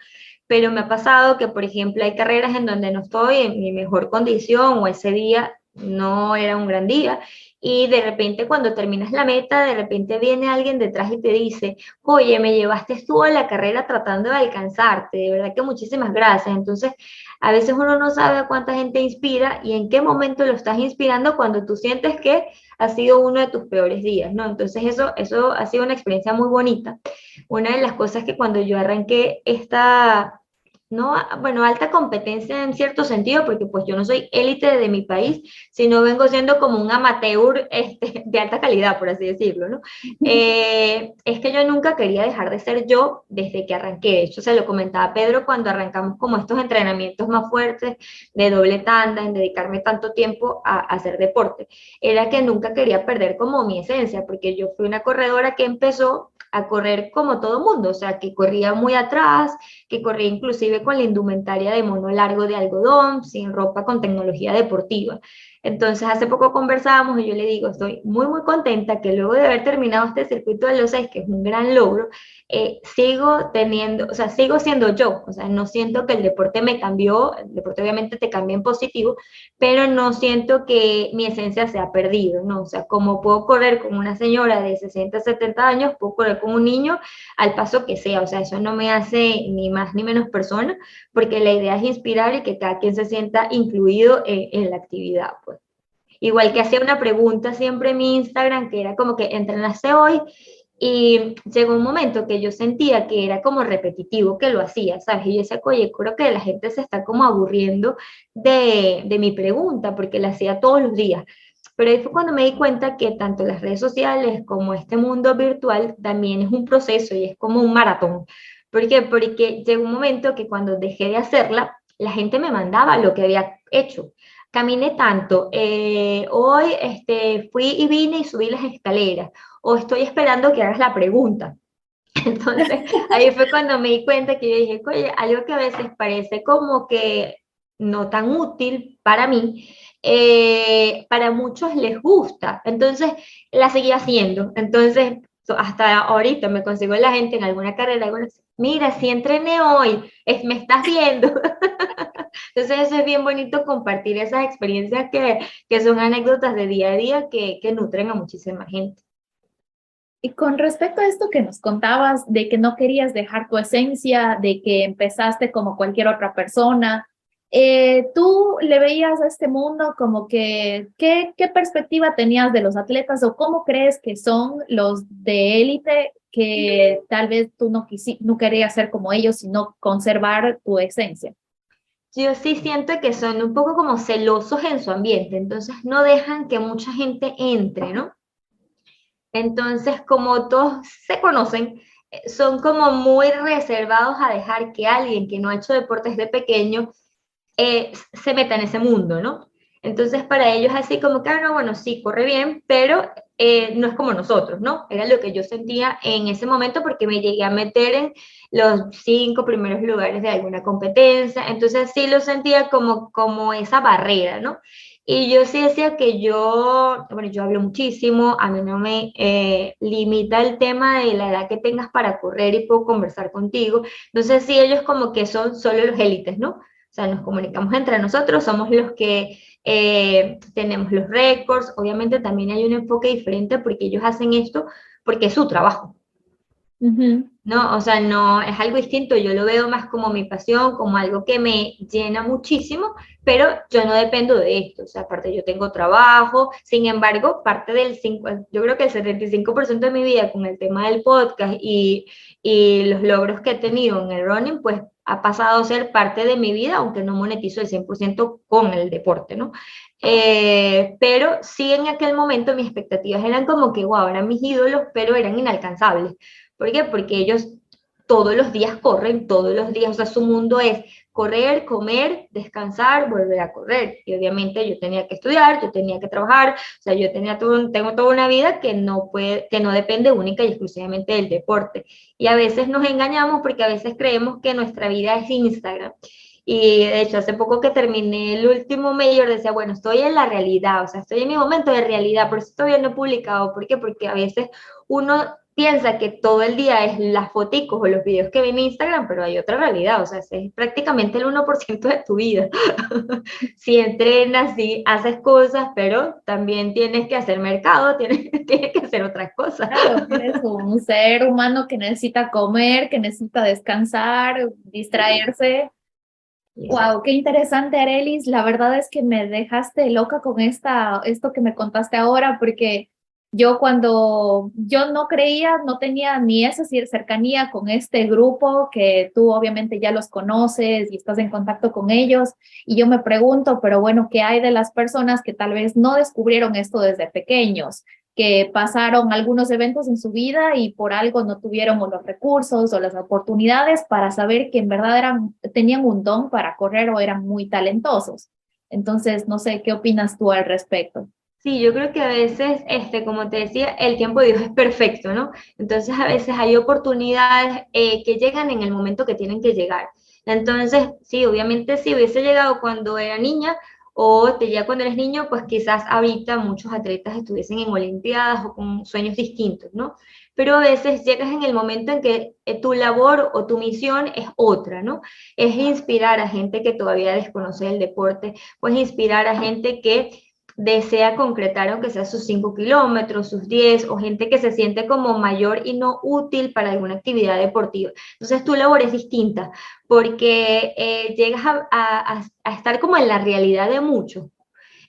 Pero me ha pasado que, por ejemplo, hay carreras en donde no estoy en mi mejor condición o ese día no era un gran día y de repente cuando terminas la meta, de repente viene alguien detrás y te dice, oye, me llevaste tú a la carrera tratando de alcanzarte, de verdad que muchísimas gracias. Entonces, a veces uno no sabe a cuánta gente inspira y en qué momento lo estás inspirando cuando tú sientes que ha sido uno de tus peores días, ¿no? Entonces eso ha sido una experiencia muy bonita. Una de las cosas que cuando yo arranqué esta, no, bueno, alta competencia en cierto sentido, porque pues yo no soy élite de mi país, sino vengo siendo como un amateur de alta calidad, por así decirlo, ¿no? Es que yo nunca quería dejar de ser yo desde que arranqué. De hecho, se lo comentaba a Pedro cuando arrancamos como estos entrenamientos más fuertes de doble tanda, en dedicarme tanto tiempo a hacer deporte. Era que nunca quería perder como mi esencia, porque yo fui una corredora que empezó a correr como todo mundo, o sea, que corría muy atrás, que corría inclusive con la indumentaria de mono largo de algodón, sin ropa con tecnología deportiva. Entonces, hace poco conversábamos y yo le digo, estoy muy contenta que luego de haber terminado este circuito de los 6, que es un gran logro, sigo teniendo, o sea, sigo siendo yo, o sea, no siento que el deporte me cambió, el deporte obviamente te cambia en positivo, pero no siento que mi esencia se ha perdido, ¿no? O sea, como puedo correr como una señora de 60, 70 años, puedo correr como un niño al paso que sea, o sea, eso no me hace ni más ni menos persona, porque la idea es inspirar y que cada quien se sienta incluido en la actividad, pues. Igual que hacía una pregunta siempre en mi Instagram, que era como que entrenaste hoy, y llegó un momento que yo sentía que era como repetitivo que lo hacía, ¿sabes? Y yo decía, oye, creo que la gente se está como aburriendo de mi pregunta, porque la hacía todos los días. Pero ahí fue cuando me di cuenta que tanto las redes sociales como este mundo virtual también es un proceso y es como un maratón. ¿Por qué? Porque llegó un momento que cuando dejé de hacerla, la gente me mandaba lo que había hecho. Caminé tanto, hoy fui y vine y subí las escaleras, o estoy esperando que hagas la pregunta. Entonces, ahí fue cuando me di cuenta que yo dije, oye, algo que a veces parece como que no tan útil para mí, para muchos les gusta. Entonces, la seguí haciendo. Entonces, hasta ahorita me consigo la gente en alguna carrera, mira, si entrené hoy, me estás viendo. Entonces, eso es bien bonito compartir esas experiencias que son anécdotas de día a día que nutren a muchísima gente. Y con respecto a esto que nos contabas de que no querías dejar tu esencia, de que empezaste como cualquier otra persona, ¿tú le veías a este mundo como que, qué perspectiva tenías de los atletas o cómo crees que son los de élite que tal vez tú no querías ser como ellos, sino conservar tu esencia? yo sí siento que son un poco como celosos en su ambiente, entonces no dejan que mucha gente entre, ¿no? Entonces, como todos se conocen, son como muy reservados a dejar que alguien que no ha hecho deportes de pequeño se meta en ese mundo, ¿no? Entonces, para ellos así como que, ah, no, bueno, sí, corre bien, pero no es como nosotros, ¿no? Era lo que yo sentía en ese momento porque me llegué a meter en los 5 primeros lugares de alguna competencia, entonces sí lo sentía como esa barrera, ¿no? Y yo sí decía que bueno, yo hablo muchísimo, a mí no me limita el tema de la edad que tengas para correr y puedo conversar contigo. Entonces sí, ellos como que son solo los élites, ¿no? O sea, nos comunicamos entre nosotros, somos los que tenemos los récords. Obviamente también hay un enfoque diferente porque ellos hacen esto porque es su trabajo. Ujú. No, o sea, no es algo distinto, yo lo veo más como mi pasión, como algo que me llena muchísimo, pero yo no dependo de esto, o sea, aparte yo tengo trabajo, sin embargo, parte yo creo que el 75% de mi vida con el tema del podcast y los logros que he tenido en el running, pues ha pasado a ser parte de mi vida, aunque no monetizo el 100% con el deporte, ¿no? Pero sí en aquel momento mis expectativas eran como que, wow, eran mis ídolos, pero eran inalcanzables. ¿Por qué? Porque ellos todos los días corren, todos los días, o sea, su mundo es correr, comer, descansar, volver a correr. Y obviamente yo tenía que estudiar, yo tenía que trabajar, o sea, tengo toda una vida que no depende única y exclusivamente del deporte. Y a veces nos engañamos porque a veces creemos que nuestra vida es Instagram. Y de hecho, hace poco que terminé el último mayor, decía, bueno, estoy en la realidad, o sea, estoy en mi momento de realidad, por eso todavía no he publicado. ¿Por qué? Porque a veces uno piensa que todo el día es las foticos o los videos que ven en Instagram, pero hay otra realidad, o sea, ese es prácticamente el 1% de tu vida. Si entrenas, si haces cosas, pero también tienes que hacer mercado, tienes que hacer otras cosas. Claro, eres un ser humano que necesita comer, que necesita descansar, distraerse. Wow, qué interesante, Arelis. La verdad es que me dejaste loca con esto que me contaste ahora, porque yo cuando yo no creía, no tenía ni esa cercanía con este grupo que tú obviamente ya los conoces y estás en contacto con ellos. Y yo me pregunto, pero bueno, ¿qué hay de las personas que tal vez no descubrieron esto desde pequeños? Que pasaron algunos eventos en su vida y por algo no tuvieron o los recursos o las oportunidades para saber que en verdad tenían un don para correr o eran muy talentosos. Entonces, no sé, ¿qué opinas tú al respecto? Sí, yo creo que a veces, como te decía, el tiempo de Dios es perfecto, ¿no? Entonces a veces hay oportunidades que llegan en el momento que tienen que llegar. Entonces, sí, obviamente si hubiese llegado cuando era niña o te llega cuando eres niño, pues quizás ahorita muchos atletas estuviesen en olimpiadas o con sueños distintos, ¿no? Pero a veces llegas en el momento en que tu labor o tu misión es otra, ¿no? Es inspirar a gente que todavía desconoce el deporte, pues inspirar a gente que desea concretar aunque sea sus 5 kilómetros, sus 10, o gente que se siente como mayor y no útil para alguna actividad deportiva. Entonces tu labor es distinta porque llegas a estar como en la realidad de muchos.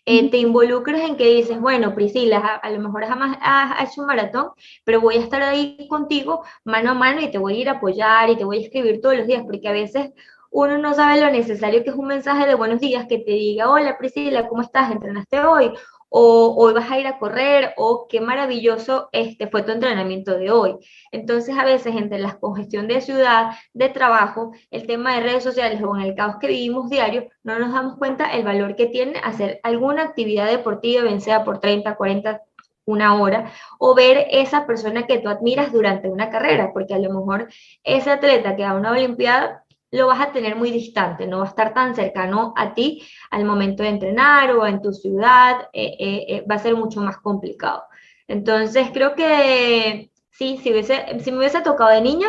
Ujú. Te involucras en que dices, bueno, Priscila, a lo mejor jamás has hecho un maratón, pero voy a estar ahí contigo mano a mano y te voy a ir a apoyar y te voy a escribir todos los días, porque a veces uno no sabe lo necesario que es un mensaje de buenos días que te diga, hola Priscila, ¿cómo estás? ¿Entrenaste hoy? O hoy vas a ir a correr, o qué maravilloso fue tu entrenamiento de hoy. Entonces, a veces entre la congestión de ciudad, de trabajo, el tema de redes sociales o en el caos que vivimos diario, no nos damos cuenta el valor que tiene hacer alguna actividad deportiva, bien sea por 30, 40, una hora, o ver esa persona que tú admiras durante una carrera, porque a lo mejor ese atleta que va a una olimpiada lo vas a tener muy distante, no va a estar tan cercano a ti al momento de entrenar o en tu ciudad, va a ser mucho más complicado. Entonces creo que sí, si me hubiese tocado de niña,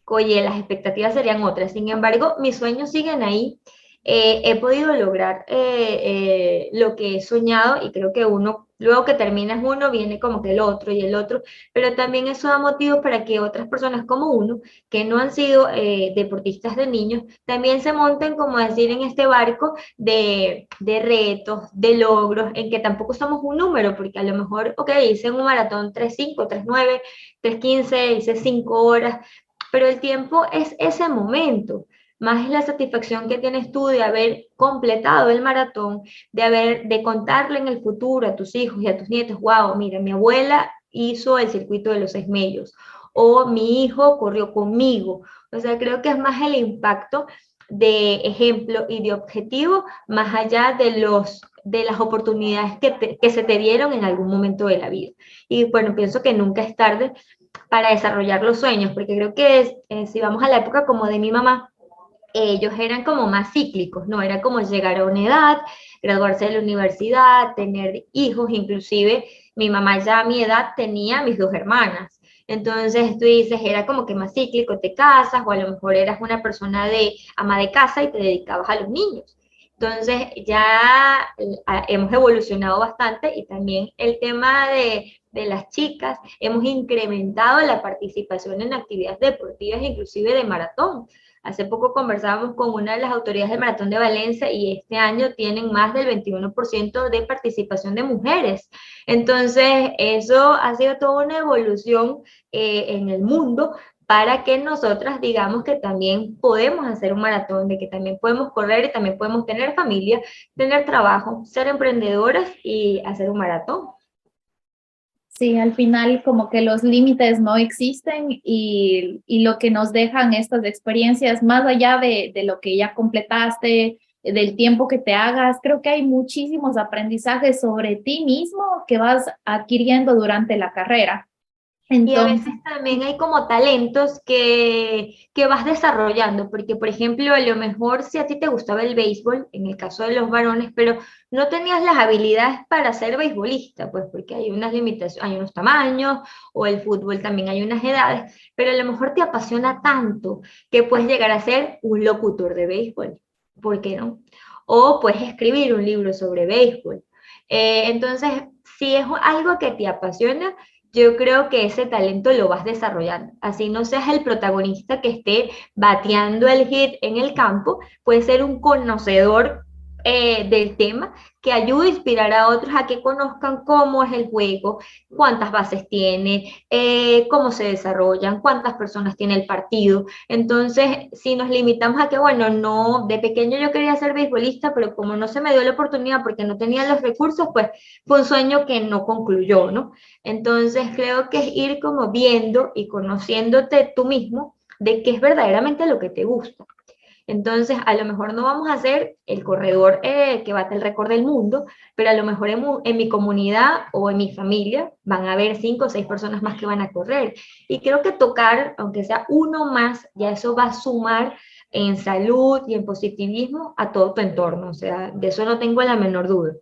oye, las expectativas serían otras. Sin embargo, mis sueños siguen ahí. He podido lograr lo que he soñado y creo que uno, luego que terminas uno, viene como que el otro y el otro, pero también eso da motivos para que otras personas como uno, que no han sido deportistas de niños, también se monten, como decir, en este barco de retos, de logros, en que tampoco somos un número, porque a lo mejor, ok, hice un maratón 3:5, 3:9, 3:15, hice 5 horas, pero el tiempo es ese momento. más es la satisfacción que tienes tú de haber completado el maratón, de contarle en el futuro a tus hijos y a tus nietos, wow, mira, mi abuela hizo el circuito de los 6 mellos, o mi hijo corrió conmigo. O sea, creo que es más el impacto de ejemplo y de objetivo, más allá de las oportunidades que se te dieron en algún momento de la vida. Y bueno, pienso que nunca es tarde para desarrollar los sueños, porque creo que si vamos a la época como de mi mamá, ellos eran como más cíclicos, ¿no? Era como llegar a una edad, graduarse de la universidad, tener hijos, inclusive mi mamá ya a mi edad tenía mis 2 hermanas. Entonces tú dices, era como que más cíclico, te casas o a lo mejor eras una persona de ama de casa y te dedicabas a los niños. Entonces ya hemos evolucionado bastante y también el tema de las chicas, hemos incrementado la participación en actividades deportivas, inclusive de maratón. Hace poco conversábamos con una de las autoridades del Maratón de Valencia y este año tienen más del 21% de participación de mujeres. Entonces, eso ha sido toda una evolución en el mundo para que nosotras digamos que también podemos hacer un maratón, de que también podemos correr y también podemos tener familia, tener trabajo, ser emprendedoras y hacer un maratón. Sí, al final como que los límites no existen y lo que nos dejan estas experiencias, más allá de lo que ya completaste, del tiempo que te hagas, creo que hay muchísimos aprendizajes sobre ti mismo que vas adquiriendo durante la carrera. Y a veces Entonces, también hay como talentos que vas desarrollando, porque por ejemplo, a lo mejor si a ti te gustaba el béisbol, en el caso de los varones, pero no tenías las habilidades para ser beisbolista, pues porque hay unas limitaciones, hay unos tamaños, o el fútbol también hay unas edades, pero a lo mejor te apasiona tanto que puedes llegar a ser un locutor de béisbol, ¿por qué no? O puedes escribir un libro sobre béisbol. Entonces, si es algo que te apasiona, yo creo que ese talento lo vas desarrollando. Así no seas el protagonista que esté bateando el hit en el campo, puede ser un conocedor del tema que ayude a inspirar a otros a que conozcan cómo es el juego, cuántas bases tiene, cómo se desarrollan, cuántas personas tiene el partido. Entonces, si nos limitamos a que, bueno, no, de pequeño yo quería ser beisbolista, pero como no se me dio la oportunidad porque no tenía los recursos, pues fue un sueño que no concluyó, ¿no? Entonces creo que es ir como viendo y conociéndote tú mismo de qué es verdaderamente lo que te gusta. Entonces, a lo mejor no vamos a ser el corredor que bate el récord del mundo, pero a lo mejor en mi comunidad o en mi familia van a haber 5 o 6 personas más que van a correr. Y creo que tocar, aunque sea uno más, ya eso va a sumar en salud y en positivismo a todo tu entorno. O sea, de eso no tengo la menor duda.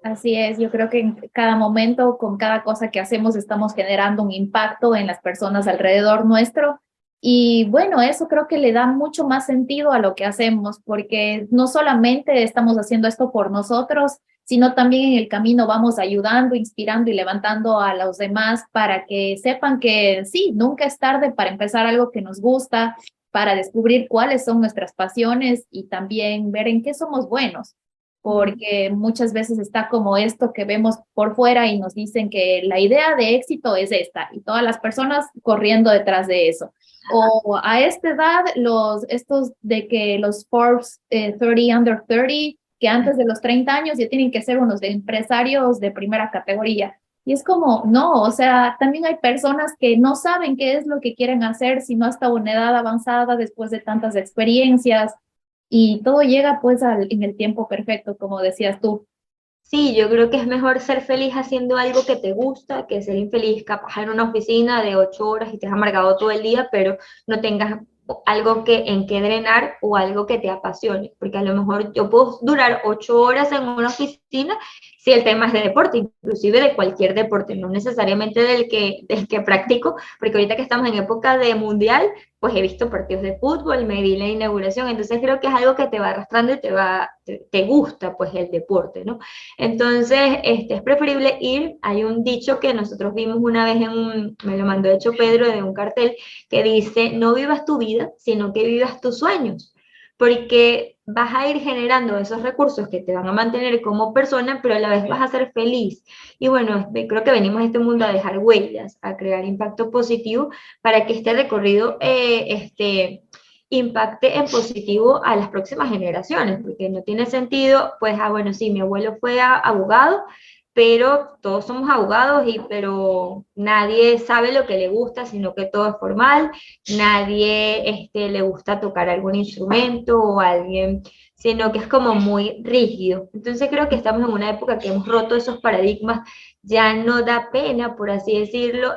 así es, yo creo que en cada momento, con cada cosa que hacemos, estamos generando un impacto en las personas alrededor nuestro. Y bueno, eso creo que le da mucho más sentido a lo que hacemos, porque no solamente estamos haciendo esto por nosotros, sino también en el camino vamos ayudando, inspirando y levantando a los demás para que sepan que sí, nunca es tarde para empezar algo que nos gusta, para descubrir cuáles son nuestras pasiones y también ver en qué somos buenos porque muchas veces está como esto que vemos por fuera y nos dicen que la idea de éxito es esta y todas las personas corriendo detrás de eso. O a esta edad, estos de que los Forbes 30 under 30, que antes de los 30 años ya tienen que ser unos de empresarios de primera categoría. Y es como, no, o sea, también hay personas que no saben qué es lo que quieren hacer, sino hasta una edad avanzada después de tantas experiencias y todo llega pues en el tiempo perfecto, como decías tú. Sí, yo creo que es mejor ser feliz haciendo algo que te gusta que ser infeliz capaz en una oficina de 8 horas y te has amargado todo el día, pero no tengas algo en que drenar o algo que te apasione, porque a lo mejor yo puedo durar 8 horas en una oficina si el tema es de deporte, inclusive de cualquier deporte, no necesariamente del que practico, porque ahorita que estamos en época de mundial, pues he visto partidos de fútbol, me di la inauguración, entonces creo que es algo que te va arrastrando y te gusta pues el deporte, ¿no? Entonces, es preferible ir. Hay un dicho que nosotros vimos una vez me lo mandó hecho Pedro de un cartel que dice, no vivas tu vida, sino que vivas tus sueños, porque vas a ir generando esos recursos que te van a mantener como persona, pero a la vez vas a ser feliz. Y bueno, creo que venimos a este mundo a dejar huellas, a crear impacto positivo para que este recorrido impacte en positivo a las próximas generaciones, porque no tiene sentido, pues, bueno, sí, mi abuelo fue abogado, pero todos somos abogados, pero nadie sabe lo que le gusta, sino que todo es formal, nadie le gusta tocar algún instrumento o alguien, sino que es como muy rígido. Entonces creo que estamos en una época que hemos roto esos paradigmas, ya no da pena, por así decirlo,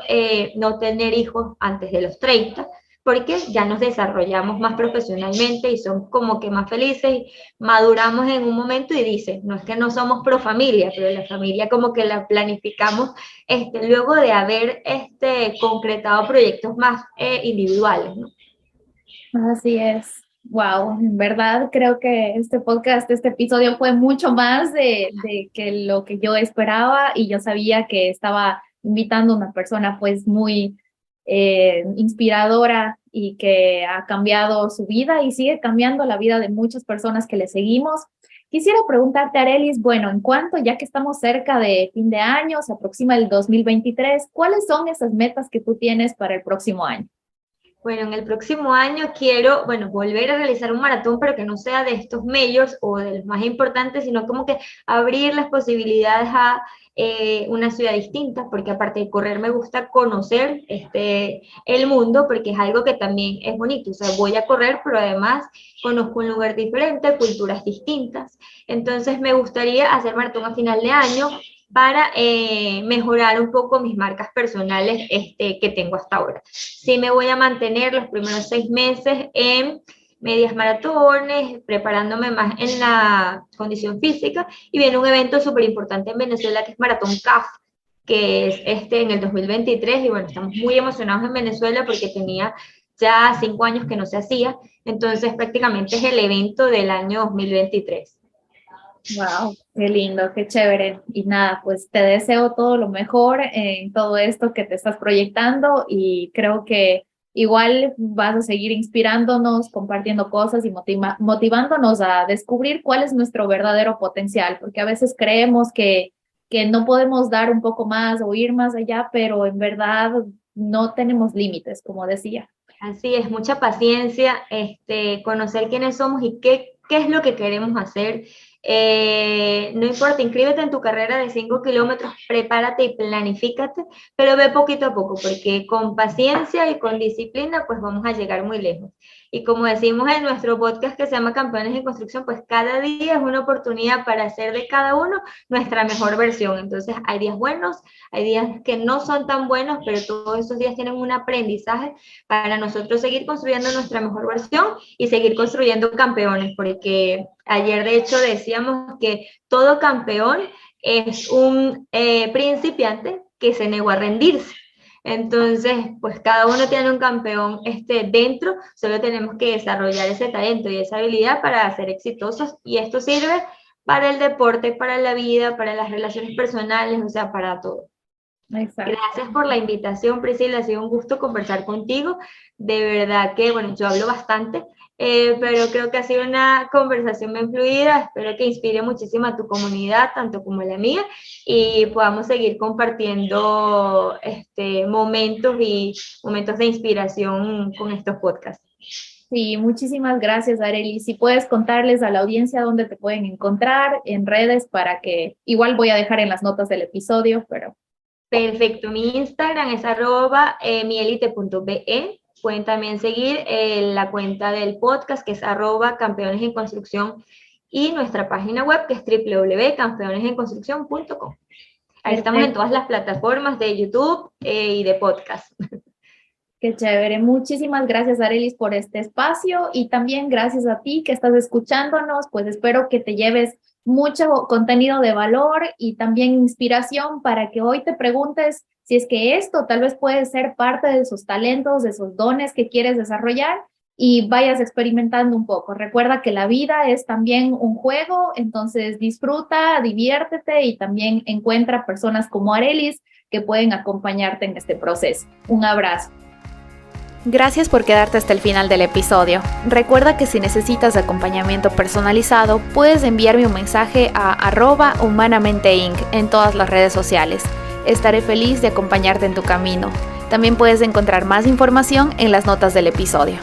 no tener hijos antes de los 30, porque ya nos desarrollamos más profesionalmente y somos como que más felices, maduramos en un momento y dicen, no es que no somos pro familia, pero la familia como que la planificamos luego de haber concretado proyectos más individuales, ¿no? Así es. Wow, en verdad creo que este podcast, este episodio fue mucho más de que lo que yo esperaba, y yo sabía que estaba invitando a una persona pues muy inspiradora y que ha cambiado su vida y sigue cambiando la vida de muchas personas que le seguimos. Quisiera preguntarte, Arelis, bueno, en cuanto, ya que estamos cerca de fin de año, se aproxima el 2023, ¿cuáles son esas metas que tú tienes para el próximo año? Bueno, en el próximo año quiero, bueno, volver a realizar un maratón, pero que no sea de estos majors o de los más importantes, sino como que abrir las posibilidades a una ciudad distinta, porque aparte de correr me gusta conocer el mundo, porque es algo que también es bonito. O sea, voy a correr, pero además conozco un lugar diferente, culturas distintas. Entonces me gustaría hacer maratón a final de año para mejorar un poco mis marcas personales que tengo hasta ahora. Sí me voy a mantener los primeros 6 meses en medias maratones, preparándome más en la condición física, y viene un evento súper importante en Venezuela que es Maratón CAF, que es en el 2023, y bueno, estamos muy emocionados en Venezuela porque tenía ya 5 años que no se hacía, entonces prácticamente es el evento del año 2023. Wow, qué lindo, qué chévere. Y nada, pues te deseo todo lo mejor en todo esto que te estás proyectando, y creo que igual vas a seguir inspirándonos, compartiendo cosas y motivándonos a descubrir cuál es nuestro verdadero potencial, porque a veces creemos que no podemos dar un poco más o ir más allá, pero en verdad no tenemos límites, como decía. Así es, mucha paciencia, conocer quiénes somos y qué es lo que queremos hacer. No importa, inscríbete en tu carrera de 5 kilómetros, prepárate y planifícate, pero ve poquito a poco, porque con paciencia y con disciplina, pues vamos a llegar muy lejos. Y como decimos en nuestro podcast que se llama Campeones en Construcción, pues cada día es una oportunidad para hacer de cada uno nuestra mejor versión. Entonces hay días buenos, hay días que no son tan buenos, pero todos esos días tienen un aprendizaje para nosotros seguir construyendo nuestra mejor versión y seguir construyendo campeones, porque ayer de hecho decíamos que todo campeón es un principiante que se negó a rendirse. Entonces, pues cada uno tiene un campeón dentro, solo tenemos que desarrollar ese talento y esa habilidad para ser exitosos, y esto sirve para el deporte, para la vida, para las relaciones personales, o sea, para todo. Exacto. Gracias por la invitación, Priscila, ha sido un gusto conversar contigo. De verdad que, bueno, yo hablo bastante, pero creo que ha sido una conversación bien fluida. Espero que inspire muchísimo a tu comunidad, tanto como la mía, y podamos seguir compartiendo momentos de inspiración con estos podcasts. Sí, muchísimas gracias, Arely. Si puedes contarles a la audiencia dónde te pueden encontrar en redes, para que igual voy a dejar en las notas del episodio, pero... Perfecto, mi Instagram es @mielite.be. Pueden también seguir la cuenta del podcast, que es @campeones en construcción, y nuestra página web, que es www.campeonesenconstruccion.com. Ahí estamos en todas las plataformas de YouTube y de podcast. Qué chévere. Muchísimas gracias, Arelis, por este espacio, y también gracias a ti que estás escuchándonos. Pues espero que te lleves mucho contenido de valor y también inspiración, para que hoy te preguntes si es que esto tal vez puede ser parte de esos talentos, de esos dones que quieres desarrollar, y vayas experimentando un poco. Recuerda que la vida es también un juego, entonces disfruta, diviértete, y también encuentra personas como Arelis que pueden acompañarte en este proceso. Un abrazo. Gracias por quedarte hasta el final del episodio. Recuerda que si necesitas acompañamiento personalizado, puedes enviarme un mensaje a @humanamente-inc en todas las redes sociales. Estaré feliz de acompañarte en tu camino. También puedes encontrar más información en las notas del episodio.